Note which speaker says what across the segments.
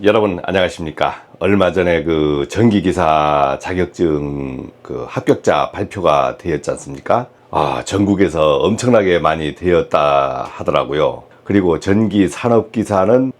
Speaker 1: 여러분 안녕하십니까? 얼마 전에 그 전기기사 자격증 그 합격자 발표가 되었지 않습니까? 전국에서 엄청나게 많이 되었다 하더라고요. 그리고 전기산업기사는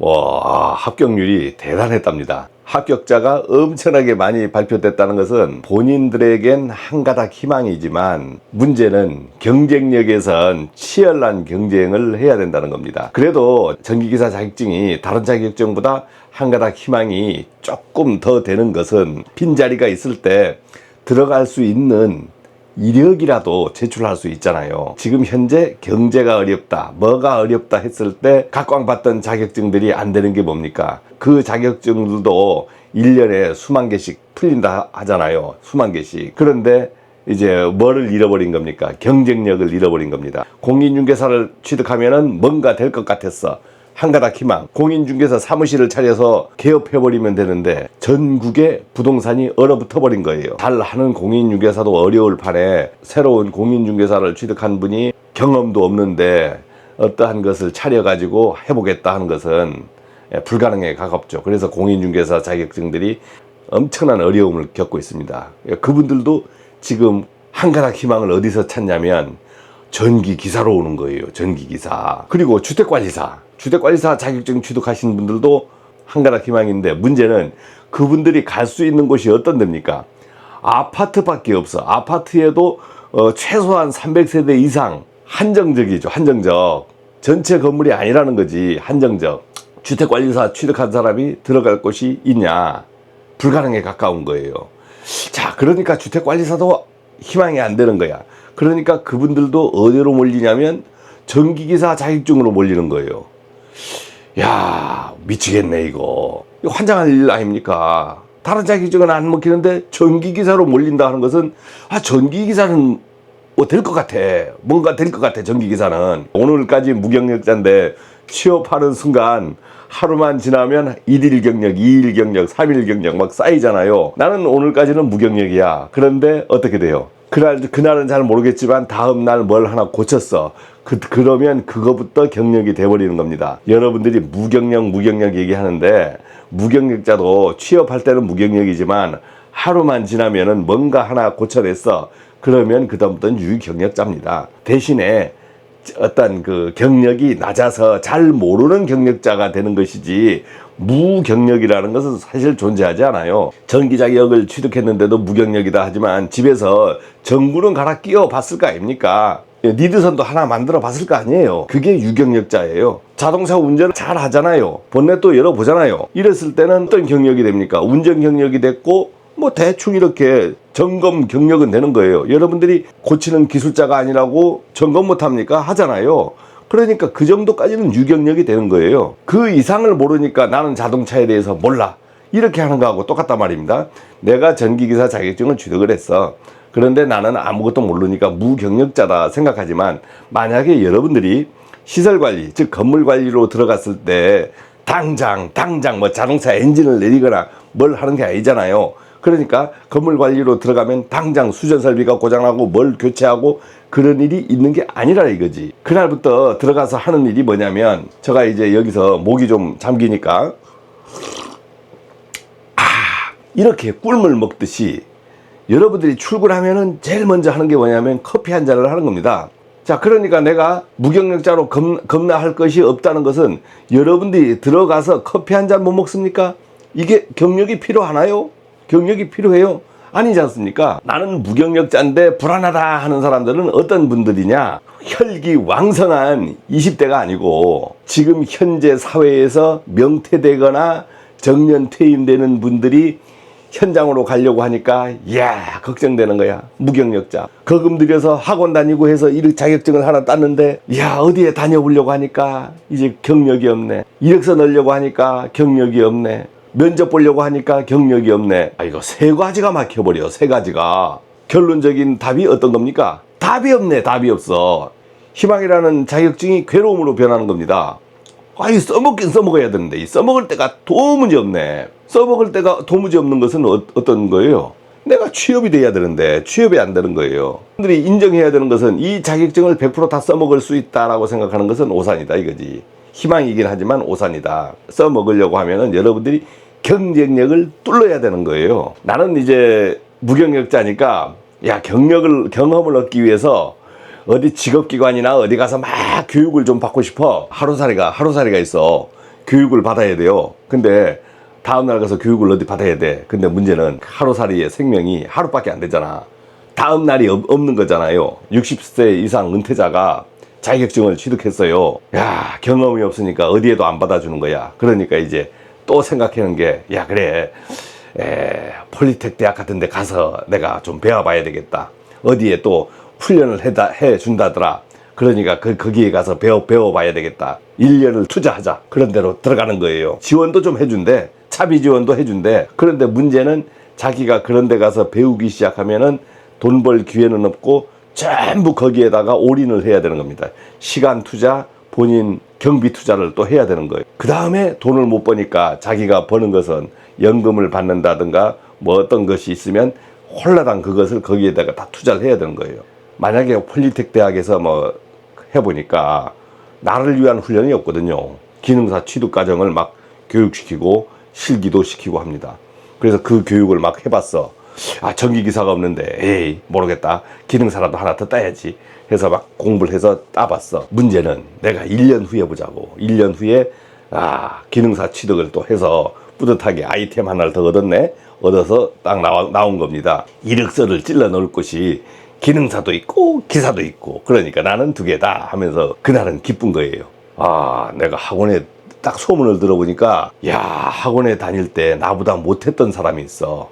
Speaker 1: 합격률이 대단했답니다. 합격자가 엄청나게 많이 발표됐다는 것은 본인들에겐 한가닥 희망이지만 문제는 경쟁력에선 치열한 경쟁을 해야 된다는 겁니다. 그래도 전기기사 자격증이 다른 자격증보다 한가닥 희망이 조금 더 되는 것은 빈자리가 있을 때 들어갈 수 있는 이력이라도 제출할 수 있잖아요. 지금 현재 경제가 어렵다, 뭐가 어렵다 했을 때 각광받던 자격증들이 안 되는 게 뭡니까? 그 자격증들도 1년에 수만 개씩 풀린다 하잖아요. 수만 개씩. 그런데 이제 뭐를 잃어버린 겁니까? 경쟁력을 잃어버린 겁니다. 공인중개사를 취득하면은 뭔가 될 것 같았어. 한가닥 희망. 공인중개사 사무실을 차려서 개업해버리면 되는데 전국에 부동산이 얼어붙어버린 거예요. 잘하는 공인중개사도 어려울 판에 새로운 공인중개사를 취득한 분이 경험도 없는데 어떠한 것을 차려가지고 해보겠다 하는 것은 불가능에 가깝죠. 그래서 공인중개사 자격증들이 엄청난 어려움을 겪고 있습니다. 그분들도 지금 한가닥 희망을 어디서 찾냐면 전기기사로 오는 거예요. 전기기사. 그리고 주택관리사 자격증 취득하신 분들도 한가닥 희망인데 문제는 그분들이 갈 수 있는 곳이 어떤 데입니까? 아파트밖에 없어. 아파트에도 최소한 300세대 이상. 한정적이죠. 한정적. 전체 건물이 아니라는 거지. 한정적. 주택관리사 취득한 사람이 들어갈 곳이 있냐? 불가능에 가까운 거예요. 자, 그러니까 주택관리사도 희망이 안 되는 거야. 그러니까 그분들도 어디로 몰리냐면 전기기사 자격증으로 몰리는 거예요. 야, 미치겠네 이거. 환장할 일 아닙니까? 다른 자격증은 안 먹히는데 전기기사로 몰린다 하는 것은 전기기사는 될 것 같아. 뭔가 될 것 같아. 전기기사는 오늘까지 무경력자인데 취업하는 순간 하루만 지나면 1일 경력, 2일 경력, 3일 경력 막 쌓이잖아요. 나는 오늘까지는 무경력이야. 그런데 어떻게 돼요? 그날은 잘 모르겠지만 다음날 뭘 하나 고쳤어. 그러면 그거부터 경력이 돼버리는 겁니다. 여러분들이 무경력 얘기하는데 무경력자도 취업할 때는 무경력이지만 하루만 지나면은 뭔가 하나 고쳐냈어. 그러면 그다음부터는 유경력자입니다. 대신에 어떤 그 경력이 낮아서 잘 모르는 경력자가 되는 것이지 무경력이라는 것은 사실 존재하지 않아요. 전기 자격을 취득했는데도 무경력이다 하지만 집에서 전구는 갈아 끼워 봤을 거 아닙니까? 니드선도 하나 만들어 봤을 거 아니에요. 그게 유경력자예요. 자동차 운전을 잘 하잖아요. 본넷도 열어보잖아요. 이랬을 때는 어떤 경력이 됩니까? 운전 경력이 됐고 대충 이렇게 점검 경력은 되는 거예요. 여러분들이 고치는 기술자가 아니라고 점검 못합니까? 하잖아요. 그러니까 그 정도까지는 유경력이 되는 거예요. 그 이상을 모르니까 나는 자동차에 대해서 몰라. 이렇게 하는 거하고 똑같단 말입니다. 내가 전기기사 자격증을 취득을 했어. 그런데 나는 아무것도 모르니까 무경력자다 생각하지만 만약에 여러분들이 시설관리, 즉 건물관리로 들어갔을 때 당장 자동차 엔진을 내리거나 뭘 하는 게 아니잖아요. 그러니까 건물관리로 들어가면 당장 수전설비가 고장나고 뭘 교체하고 그런 일이 있는 게 아니라 이거지. 그날부터 들어가서 하는 일이 뭐냐면 제가 이제 여기서 목이 좀 잠기니까 이렇게 꿀물 먹듯이 여러분들이 출근하면은 제일 먼저 하는 게 뭐냐면 커피 한 잔을 하는 겁니다. 자, 그러니까 내가 무경력자로 겁나할 것이 없다는 것은 여러분들이 들어가서 커피 한 잔 못 먹습니까? 이게 경력이 필요하나요? 경력이 필요해요? 아니지 않습니까? 나는 무경력자인데 불안하다 하는 사람들은 어떤 분들이냐? 혈기왕성한 20대가 아니고 지금 현재 사회에서 명퇴되거나 정년 퇴임되는 분들이 현장으로 가려고 하니까 걱정되는 거야. 무경력자. 거금 들여서 학원 다니고 해서 이 자격증을 하나 땄는데 어디에 다녀보려고 하니까 이제 경력이 없네. 이력서 넣으려고 하니까 경력이 없네. 면접 보려고 하니까 경력이 없네. 이거 세 가지가 막혀버려. 세 가지가. 결론적인 답이 어떤 겁니까? 답이 없네. 답이 없어. 희망이라는 자격증이 괴로움으로 변하는 겁니다. 써먹긴 써먹어야 되는데 이 써먹을 때가 도무지 없네. 써먹을 때가 도무지 없는 것은 어떤 거예요? 내가 취업이 돼야 되는데 취업이 안 되는 거예요. 사람들이 인정해야 되는 것은 이 자격증을 100% 다 써먹을 수 있다라고 생각하는 것은 오산이다 이거지. 희망이긴 하지만 오산이다. 써먹으려고 하면은 여러분들이 경쟁력을 뚫어야 되는 거예요. 나는 이제 무경력자니까 야, 경험을 얻기 위해서 어디 직업기관이나 어디 가서 막 교육을 좀 받고 싶어. 하루살이가 있어. 교육을 받아야 돼요. 근데 다음날 가서 교육을 어디 받아야 돼. 근데 문제는 하루살이의 생명이 하루밖에 안 되잖아. 다음날이 없는 거잖아요. 60세 이상 은퇴자가 자격증을 취득했어요. 야, 경험이 없으니까 어디에도 안 받아주는 거야. 그러니까 이제 또 생각하는 게, 야, 그래. 폴리텍 대학 같은 데 가서 내가 좀 배워봐야 되겠다. 어디에 또 훈련을 해 준다더라. 그러니까 거기에 가서 배워봐야 되겠다. 1년을 투자하자. 그런 데로 들어가는 거예요. 지원도 좀 해준대. 차비 지원도 해준대. 그런데 문제는 자기가 그런 데 가서 배우기 시작하면은 돈 벌 기회는 없고 전부 거기에다가 올인을 해야 되는 겁니다. 시간 투자, 본인 경비 투자를 또 해야 되는 거예요. 그 다음에 돈을 못 버니까 자기가 버는 것은 연금을 받는다든가 뭐 어떤 것이 있으면 홀라당 그것을 거기에다가 다 투자를 해야 되는 거예요. 만약에 폴리텍 대학에서 뭐 해보니까 나를 위한 훈련이 없거든요. 기능사 취득 과정을 막 교육시키고 실기도 시키고 합니다. 그래서 그 교육을 막 해봤어. 아, 전기기사가 없는데 에이 모르겠다. 기능사라도 하나 더 따야지 해서 막 공부를 해서 따봤어. 문제는 내가 1년 후에 보자고. 1년 후에 기능사 취득을 또 해서 뿌듯하게 아이템 하나를 더 얻었네. 얻어서 딱 나온 겁니다. 이력서를 찔러 넣을 곳이 기능사도 있고 기사도 있고, 그러니까 나는 두 개다 하면서 그날은 기쁜 거예요. 내가 학원에 딱 소문을 들어보니까 야, 학원에 다닐 때 나보다 못했던 사람이 있어.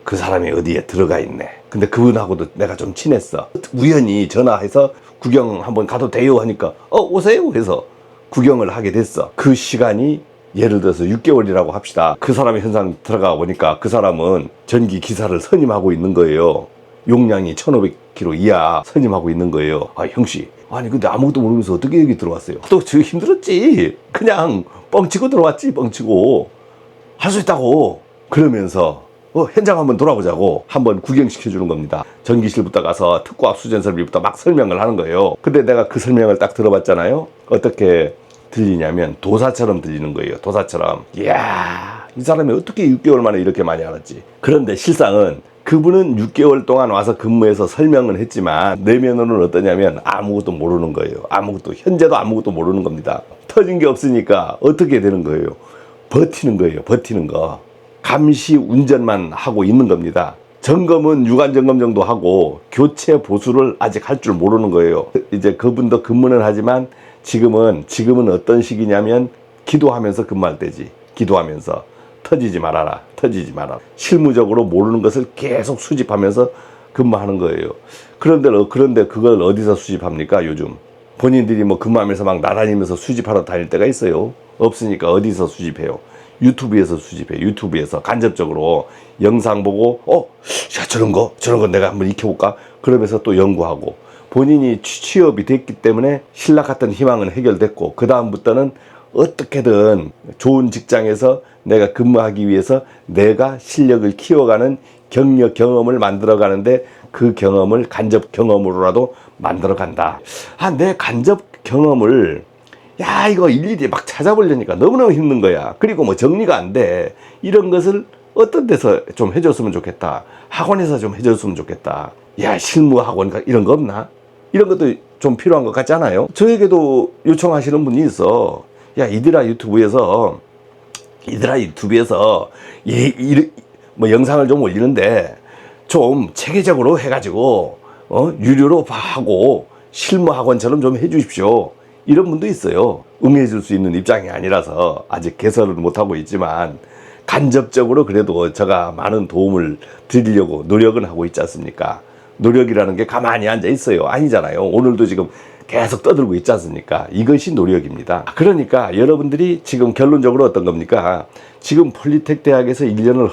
Speaker 1: 그 사람이 어디에 들어가 있네. 근데 그분하고도 내가 좀 친했어. 우연히 전화해서 구경 한번 가도 돼요 하니까 오세요 해서 구경을 하게 됐어. 그 시간이 예를 들어서 6개월이라고 합시다. 그 사람이 현장 들어가 보니까 그 사람은 전기 기사를 선임하고 있는 거예요. 용량이 1500km 이하 선임하고 있는 거예요. 형씨, 아니 근데 아무것도 모르면서 어떻게 여기 들어왔어요? 또 저 힘들었지. 그냥 뻥치고 들어왔지. 뻥치고 할 수 있다고. 그러면서 현장 한번 돌아보자고 한번 구경시켜주는 겁니다. 전기실부터 가서 특고압 수전 설비부터 막 설명을 하는 거예요. 근데 내가 그 설명을 딱 들어봤잖아요. 어떻게 들리냐면 도사처럼 들리는 거예요. 도사처럼. 이야, 이 사람이 어떻게 6개월 만에 이렇게 많이 알았지. 그런데 실상은 그분은 6개월 동안 와서 근무해서 설명은 했지만 내면으로는 어떠냐면 아무것도 모르는 거예요. 현재도 아무것도 모르는 겁니다. 터진 게 없으니까 어떻게 되는 거예요? 버티는 거예요. 버티는 거. 감시 운전만 하고 있는 겁니다. 점검은 유관 점검 정도 하고 교체 보수를 아직 할 줄 모르는 거예요. 이제 그분도 근무는 하지만 지금은 어떤 시기냐면 기도하면서 근무할 때지. 기도하면서 터지지 말아라. 실무적으로 모르는 것을 계속 수집하면서 근무하는 거예요. 그런데 그걸 어디서 수집합니까? 요즘 본인들이 뭐 근무하면서 막 나다니면서 수집하러 다닐 때가 있어요. 없으니까 어디서 수집해요? 유튜브에서 수집해. 유튜브에서 간접적으로 영상 보고 야, 저런 거 내가 한번 익혀볼까? 그러면서 또 연구하고, 본인이 취업이 됐기 때문에 신락 같은 희망은 해결됐고, 그 다음부터는 어떻게든 좋은 직장에서 내가 근무하기 위해서 내가 실력을 키워가는 경력 경험을 만들어가는데, 그 경험을 간접 경험으로라도 만들어간다. 내 간접 경험을 이거 일일이 막 찾아보려니까 너무너무 힘든 거야. 그리고 뭐 정리가 안 돼. 이런 것을 어떤 데서 좀 해줬으면 좋겠다. 학원에서 좀 해줬으면 좋겠다. 실무 학원 이런 거 없나? 이런 것도 좀 필요한 것 같지 않아요? 저에게도 요청하시는 분이 있어. 이들아 유튜브에서 뭐 영상을 좀 올리는데 좀 체계적으로 해가지고 유료로 하고 실무 학원처럼 좀 해주십시오. 이런 분도 있어요. 응해줄 수 있는 입장이 아니라서 아직 개설을 못하고 있지만 간접적으로 그래도 제가 많은 도움을 드리려고 노력은 하고 있지 않습니까? 노력이라는 게 가만히 앉아 있어요. 아니잖아요. 오늘도 지금 계속 떠들고 있지 않습니까? 이것이 노력입니다. 그러니까 여러분들이 지금 결론적으로 어떤 겁니까? 지금 폴리텍 대학에서 1년을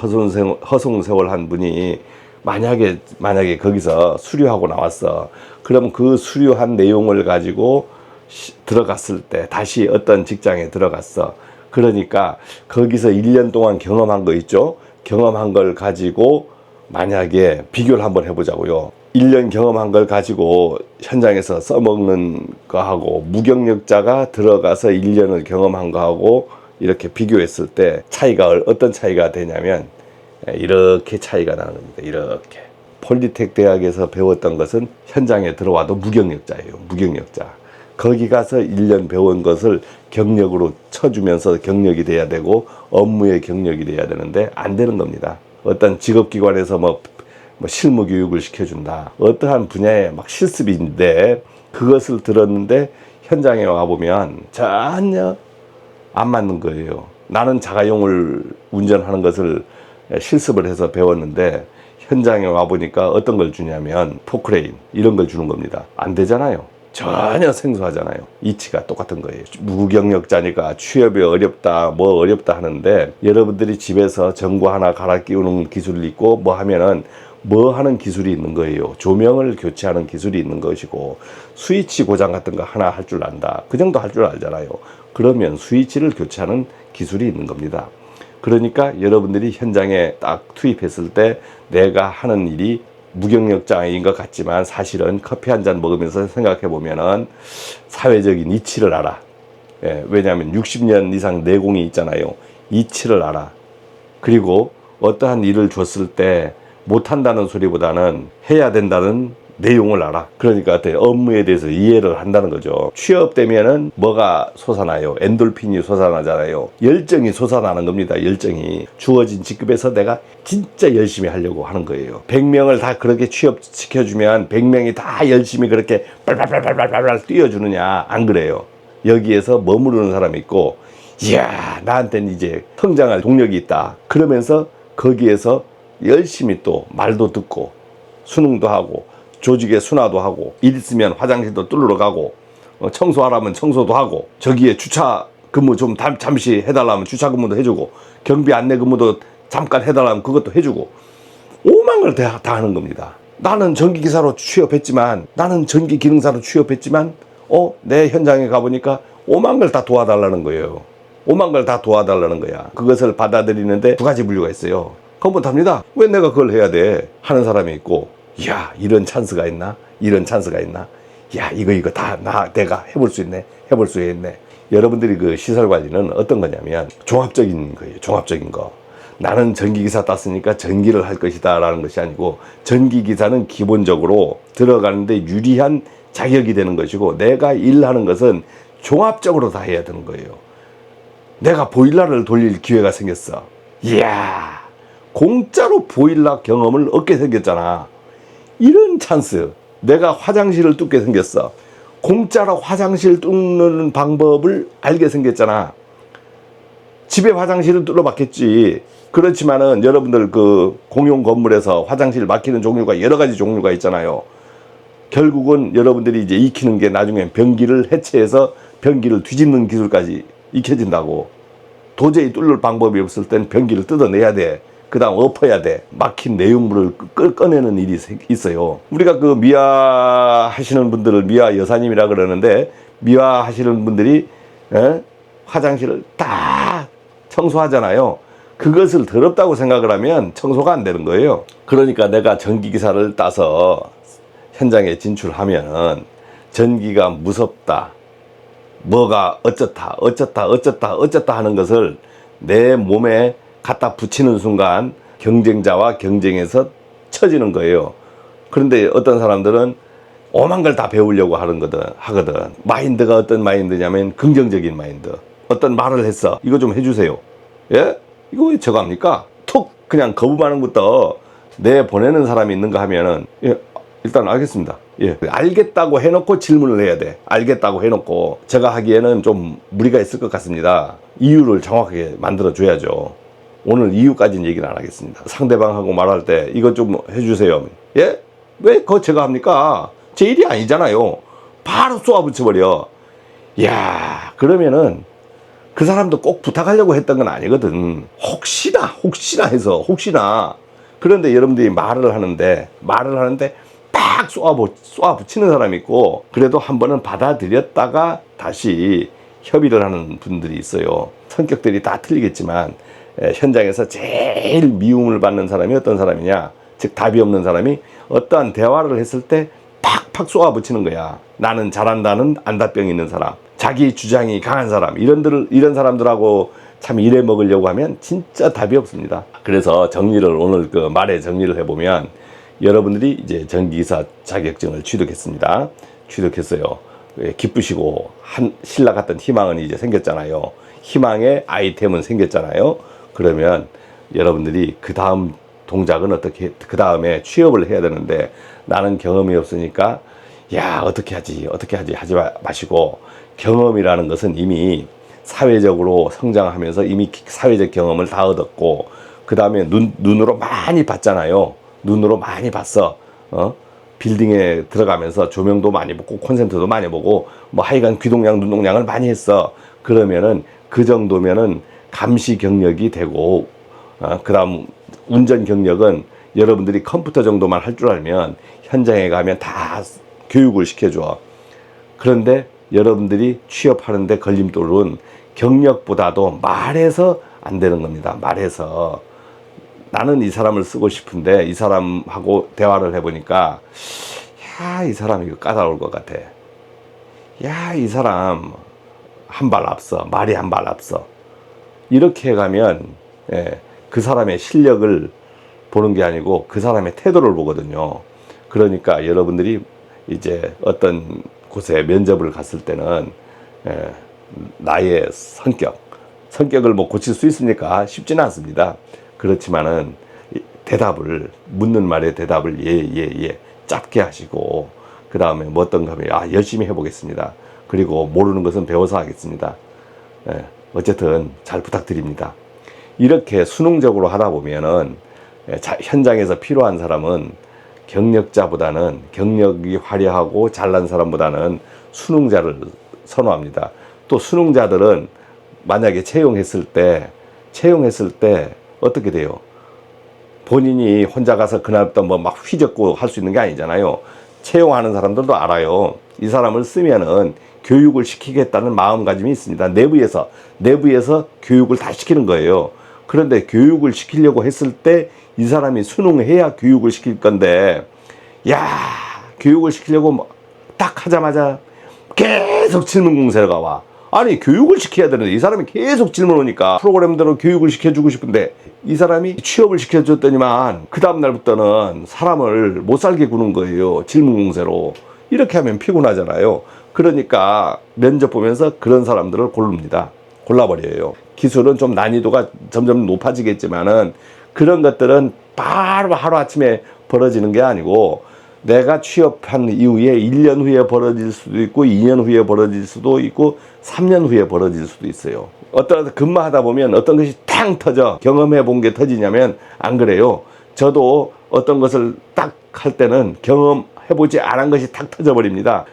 Speaker 1: 허송세월 한 분이 만약에 거기서 수료하고 나왔어. 그럼 그 수료한 내용을 가지고 들어갔을 때 다시 어떤 직장에 들어갔어. 그러니까 거기서 1년 동안 경험한 거 있죠? 경험한 걸 가지고 만약에 비교를 한번 해보자고요. 1년 경험한 걸 가지고 현장에서 써먹는 거하고 무경력자가 들어가서 1년을 경험한 거하고 이렇게 비교했을 때 차이가 어떤 차이가 되냐면 이렇게 차이가 나는 겁니다. 이렇게 폴리텍 대학에서 배웠던 것은 현장에 들어와도 무경력자예요. 무경력자. 거기 가서 1년 배운 것을 경력으로 쳐주면서 경력이 돼야 되고 업무의 경력이 돼야 되는데 안 되는 겁니다. 어떤 직업기관에서 뭐 실무 교육을 시켜준다. 어떠한 분야에 막 실습인데 그것을 들었는데 현장에 와보면 전혀 안 맞는 거예요. 나는 자가용을 운전하는 것을 실습을 해서 배웠는데 현장에 와보니까 어떤 걸 주냐면 포크레인 이런 걸 주는 겁니다. 안 되잖아요. 전혀 생소하잖아요. 이치가 똑같은 거예요. 무경력자니까 취업이 어렵다 뭐 어렵다 하는데 여러분들이 집에서 전구 하나 갈아 끼우는 기술이 있고 뭐 하면은 뭐 하는 기술이 있는 거예요. 조명을 교체하는 기술이 있는 것이고 스위치 고장 같은 거 하나 할 줄 안다. 그 정도 할 줄 알잖아요. 그러면 스위치를 교체하는 기술이 있는 겁니다. 그러니까 여러분들이 현장에 딱 투입했을 때 내가 하는 일이 무경력자인 것 같지만 사실은 커피 한 잔 먹으면서 생각해 보면은 사회적인 이치를 알아. 예, 왜냐하면 60년 이상 내공이 있잖아요. 이치를 알아. 그리고 어떠한 일을 줬을 때 못한다는 소리보다는 해야 된다는 내용을 알아. 그러니까 업무에 대해서 이해를 한다는 거죠. 취업되면은 뭐가 솟아나요? 엔돌핀이 솟아나잖아요. 열정이 솟아나는 겁니다. 열정이. 주어진 직급에서 내가 진짜 열심히 하려고 하는 거예요. 100명을 다 그렇게 취업시켜주면 100명이 다 열심히 그렇게 빨빨빨빨빨빨 뛰어주느냐? 안 그래요. 여기에서 머무르는 사람이 있고 이야 나한테는 이제 성장할 동력이 있다. 그러면서 거기에서 열심히 또 말도 듣고 수능도 하고 조직의 순화도 하고 일 있으면 화장실도 뚫으러 가고 청소하라면 청소도 하고 저기에 주차 근무 좀 잠시 해달라면 주차 근무도 해주고 경비 안내 근무도 잠깐 해달라면 그것도 해주고 오만 걸 다 하는 겁니다. 나는 전기기사로 취업했지만 나는 전기기능사로 취업했지만 내 현장에 가보니까 오만 걸 다 도와달라는 거예요. 오만 걸 다 도와달라는 거야. 그것을 받아들이는데 두 가지 분류가 있어요. 그건 못합니다. 왜 내가 그걸 해야 돼? 하는 사람이 있고 이야 이런 찬스가 있나? 이런 찬스가 있나? 야 이거 다 내가 해볼 수 있네. 해볼 수 있네. 여러분들이 그 시설 관리는 어떤 거냐면 종합적인 거예요. 종합적인 거. 나는 전기기사 땄으니까 전기를 할 것이다 라는 것이 아니고 전기기사는 기본적으로 들어가는데 유리한 자격이 되는 것이고 내가 일하는 것은 종합적으로 다 해야 되는 거예요. 내가 보일러를 돌릴 기회가 생겼어. 이야 공짜로 보일러 경험을 얻게 생겼잖아. 이런 찬스. 내가 화장실을 뚫게 생겼어. 공짜로 화장실 뚫는 방법을 알게 생겼잖아. 집에 화장실을 뚫어봤겠지. 그렇지만은 여러분들 그 공용 건물에서 화장실 막히는 종류가 여러 가지 종류가 있잖아요. 결국은 여러분들이 이제 익히는 게 나중에 변기를 해체해서 변기를 뒤집는 기술까지 익혀진다고. 도저히 뚫을 방법이 없을 땐 변기를 뜯어내야 돼. 그 다음 엎어야 돼. 막힌 내용물을 꺼내는 일이 있어요. 우리가 그 미화 하시는 분들을 미화 여사님이라 그러는데 미화 하시는 분들이 화장실을 다 청소하잖아요. 그것을 더럽다고 생각을 하면 청소가 안 되는 거예요. 그러니까 내가 전기기사를 따서 현장에 진출하면은 전기가 무섭다. 뭐가 어쩌다 하는 것을 내 몸에 갖다 붙이는 순간 경쟁자와 경쟁에서 처지는 거예요. 그런데 어떤 사람들은 오만 걸 다 배우려고 하거든. 마인드가 어떤 마인드냐면 긍정적인 마인드. 어떤 말을 했어. 이거 좀 해주세요. 예? 이거 왜 저거 합니까? 툭 그냥 거부하는 것도 내보내는 사람이 있는가 하면은 예, 일단 알겠습니다. 예, 알겠다고 해놓고 질문을 해야 돼. 알겠다고 해놓고 제가 하기에는 좀 무리가 있을 것 같습니다. 이유를 정확하게 만들어줘야죠. 오늘 이유까지는 얘기는 안 하겠습니다. 상대방하고 말할 때 이것 좀 해주세요. 예? 왜 그거 제가 합니까? 제 일이 아니잖아요. 바로 쏘아붙여버려. 이야 그러면은 그 사람도 꼭 부탁하려고 했던 건 아니거든. 혹시나 해서 그런데 여러분들이 말을 하는데 팍 쏘아붙이는 사람이 있고 그래도 한 번은 받아들였다가 다시 협의를 하는 분들이 있어요. 성격들이 다 틀리겠지만 현장에서 제일 미움을 받는 사람이 어떤 사람이냐? 즉 답이 없는 사람이 어떠한 대화를 했을 때 팍팍 쏘아붙이는 거야. 나는 잘한다는 안다병이 있는 사람, 자기 주장이 강한 사람, 이런 사람들하고 참 일해 먹으려고 하면 진짜 답이 없습니다. 그래서 정리를, 오늘 그 말의 정리를 해보면, 여러분들이 이제 전기기사 자격증을 취득했습니다. 취득했어요. 기쁘시고 신라 같은 희망은 이제 생겼잖아요. 희망의 아이템은 생겼잖아요. 그러면 여러분들이 그 다음 동작은 어떻게, 그 다음에 취업을 해야 되는데, 나는 경험이 없으니까 야 어떻게 하지 하지 마시고, 경험이라는 것은 이미 사회적으로 성장하면서 이미 사회적 경험을 다 얻었고, 그 다음에 눈으로 많이 봤잖아요. 눈으로 많이 봤어. 빌딩에 들어가면서 조명도 많이 보고 콘센트도 많이 보고 뭐 하여간 귀동량 눈동량을 많이 했어. 그러면은 그 정도면은 감시 경력이 되고, 그 다음 운전 경력은 여러분들이 컴퓨터 정도만 할 줄 알면 현장에 가면 다 교육을 시켜줘. 그런데 여러분들이 취업하는데 걸림돌은 경력보다도 말해서 안 되는 겁니다. 말해서. 나는 이 사람을 쓰고 싶은데 이 사람하고 대화를 해보니까 야, 이 사람 이거 까다로울 것 같아. 야, 이 사람 한 발 앞서, 말이 한 발 앞서. 이렇게 가면 그 사람의 실력을 보는 게 아니고 그 사람의 태도를 보거든요. 그러니까 여러분들이 이제 어떤 곳에 면접을 갔을 때는 나의 성격을 뭐 고칠 수 있습니까? 쉽지는 않습니다. 그렇지만은 묻는 말의 대답을 예 짧게 하시고, 그 다음에 뭐 어떤가 하면 열심히 해보겠습니다. 그리고 모르는 것은 배워서 하겠습니다. 어쨌든 잘 부탁드립니다. 이렇게 수능적으로 하다 보면은 현장에서 필요한 사람은 경력자보다는, 경력이 화려하고 잘난 사람보다는 수능자를 선호합니다. 또 수능자들은 만약에 채용했을 때 어떻게 돼요? 본인이 혼자 가서 그날부터 뭐 막 휘젓고 할 수 있는 게 아니잖아요. 채용하는 사람들도 알아요. 이 사람을 쓰면은 교육을 시키겠다는 마음가짐이 있습니다. 내부에서 교육을 다 시키는 거예요. 그런데 교육을 시키려고 했을 때 이 사람이 수능해야 교육을 시킬 건데, 교육을 시키려고 딱 하자마자 계속 질문 공세가 와. 아니, 교육을 시켜야 되는데 이 사람이 계속 질문 오니까 프로그램대로 교육을 시켜주고 싶은데, 이 사람이 취업을 시켜줬더니만 그 다음날부터는 사람을 못 살게 구는 거예요. 질문 공세로. 이렇게 하면 피곤하잖아요. 그러니까 면접 보면서 그런 사람들을 골라버려요. 기술은 좀 난이도가 점점 높아지겠지만은 그런 것들은 바로 하루아침에 벌어지는 게 아니고, 내가 취업한 이후에 1년 후에 벌어질 수도 있고 2년 후에 벌어질 수도 있고 3년 후에 벌어질 수도 있어요. 어떤 근무하다 보면 어떤 것이 탕 터져. 경험해 본 게 터지냐면 안 그래요. 저도 어떤 것을 딱 할 때는 경험해보지 않은 것이 탁 터져버립니다.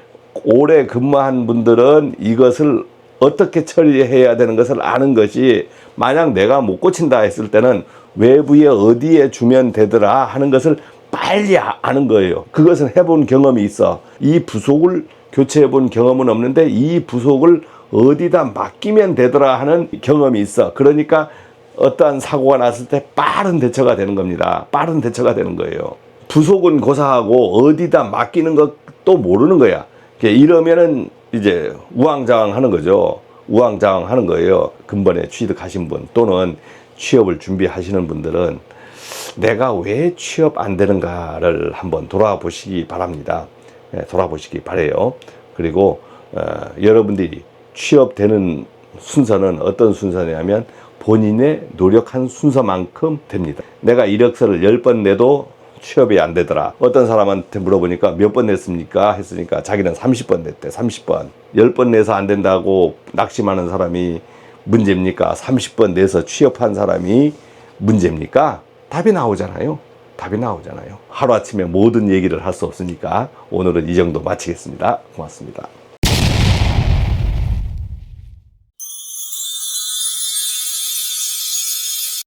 Speaker 1: 오래 근무한 분들은 이것을 어떻게 처리해야 되는 것을 아는 것이, 만약 내가 못 고친다 했을 때는 외부에 어디에 주면 되더라 하는 것을 빨리 아는 거예요. 그것은 해본 경험이 있어. 이 부속을 교체해본 경험은 없는데 이 부속을 어디다 맡기면 되더라 하는 경험이 있어. 그러니까 어떠한 사고가 났을 때 빠른 대처가 되는 겁니다. 빠른 대처가 되는 거예요. 부속은 고사하고 어디다 맡기는 것도 모르는 거야. 이러면은 이제 우왕좌왕 하는 거죠. 우왕좌왕 하는 거예요. 근본에 취득하신 분 또는 취업을 준비하시는 분들은 내가 왜 취업 안 되는가를 한번 돌아보시기 바랍니다. 돌아보시기 바래요. 그리고 여러분들이 취업되는 순서는 어떤 순서냐면 본인의 노력한 순서만큼 됩니다. 내가 이력서를 10번 내도 취업이 안 되더라. 어떤 사람한테 물어보니까 몇 번 냈습니까? 했으니까 자기는 30번 냈대. 30번. 10번 내서 안 된다고 낙심하는 사람이 문제입니까? 30번 내서 취업한 사람이 문제입니까? 답이 나오잖아요. 하루아침에 모든 얘기를 할 수 없으니까 오늘은 이 정도 마치겠습니다. 고맙습니다.